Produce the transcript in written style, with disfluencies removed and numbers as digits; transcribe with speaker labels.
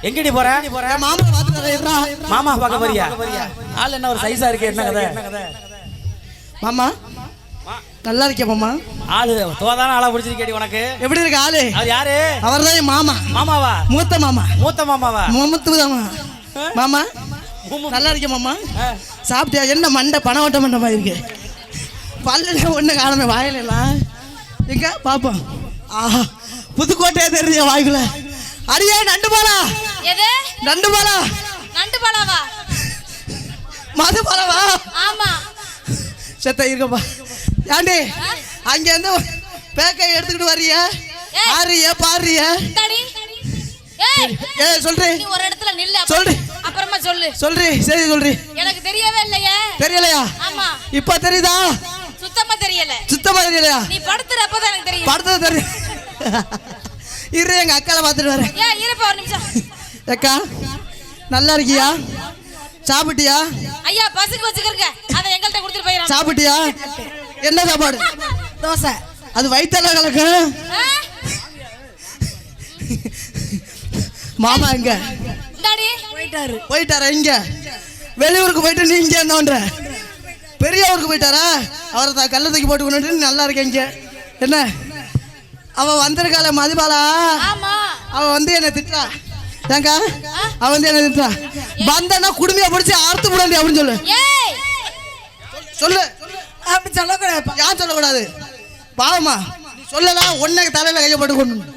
Speaker 1: எங்கடி போற?
Speaker 2: மாமா பாத்துறா.
Speaker 1: மாமா பார்க்க போறியா? ஆள் என்ன ஒரு சைஸா இருக்கு, என்ன கதை?
Speaker 2: மாமா நல்லா இருக்கே மாமா.
Speaker 1: ஆளு தோதான ஆளா பிடிச்சிருக்கேடி உனக்கு.
Speaker 2: எப்படி இருக்கு ஆளு?
Speaker 1: அது யாரு?
Speaker 2: அவர்தான் என் மாமா.
Speaker 1: மாமாவா?
Speaker 2: மூத்த மாமா.
Speaker 1: மூத்த மாமாவா?
Speaker 2: மூத்தமா. மாமா நல்லா இருக்கே மாமா. சாப்பிட்டியா? என்ன மண்டை பணவட்ட மண்டை மாதிரி இருக்கு. பல்ல ஒண்ணு காணமே, வாயில எல்லாம் எங்க பாப்போம். ஆஹா, புதுக்கோட்டையே தெரிஞ்ச வாய்க்குள்ள. அடியே நண்டு பாலா.
Speaker 3: எது?
Speaker 2: நண்டு பாலா.
Speaker 3: நண்டு பாலாவா?
Speaker 2: மது பாலாவா?
Speaker 3: ஆமா.
Speaker 2: செத்த இருக்கப்பா. ஏண்டி அங்க இருந்து பேக்கை எடுத்துக்கிட்டு வர்றிய? ஆறிய பாறிய? ஏய் சொல்றே.
Speaker 3: நீ ஒரு இடத்துல நில்லு.
Speaker 2: சொல்றே.
Speaker 3: அப்புறமா சொல்லு.
Speaker 2: சொல்றே. சரி சொல்றே.
Speaker 3: எனக்கு தெரியவே இல்லையே.
Speaker 2: தெரியலையா?
Speaker 3: ஆமா.
Speaker 2: இப்ப தெரியுதா?
Speaker 3: சுத்தமா தெரியல.
Speaker 2: சுத்தமா தெரியலையா?
Speaker 3: நீ படுத்துறப்ப தான் எனக்கு தெரியும்.
Speaker 2: படுத்தது தெரியும். இரு எங்க அக்கால பாத்துட்டு வரேன்.
Speaker 3: ஏன் இருப்பா ஒரு நிமிஷம்.
Speaker 2: அக்கா நல்லா இருக்கியா? சாப்பிட்டியா?
Speaker 3: ஐயா பசுக்கு வச்சுக்கறங்க. அத எங்கள்ட்ட கொடுத்துட்டு போயிரணும்.
Speaker 2: சாப்பிட்டியா? என்ன சாப்பாடு?
Speaker 3: தோசை.
Speaker 2: அது வயித்தல கலக்கு. மாமா எங்க?
Speaker 3: டாடி
Speaker 2: போயிட்டாரா? இங்க வெளியூருக்கு போயிட்டு நீ இங்க என்னன்ற? பெரிய ஊருக்கு போயிட்டாரா? அவரை கல்ல தூக்கி போட்டு கொண்டு நல்லா இருக்கேன் இங்க. என்ன அவ வந்திருக்காள மதிபாலா?
Speaker 3: ஆமா.
Speaker 2: அவ வந்து என்ன திட்டா. ஏங்கா அவ வந்து என்ன திட்டா? வந்தனா குடுமையா பிடிச்சி அறுத்து போடாண்டி அப்படின்னு சொல்லு.
Speaker 3: ஏய்
Speaker 2: சொல்லு.
Speaker 4: அப்படி சொல்லக்கூடாது.
Speaker 2: யார் சொல்லக்கூடாது? பாவமா சொல்லலாம். ஒன்னுக்கு தலையில கையை போட்டு கொண்டு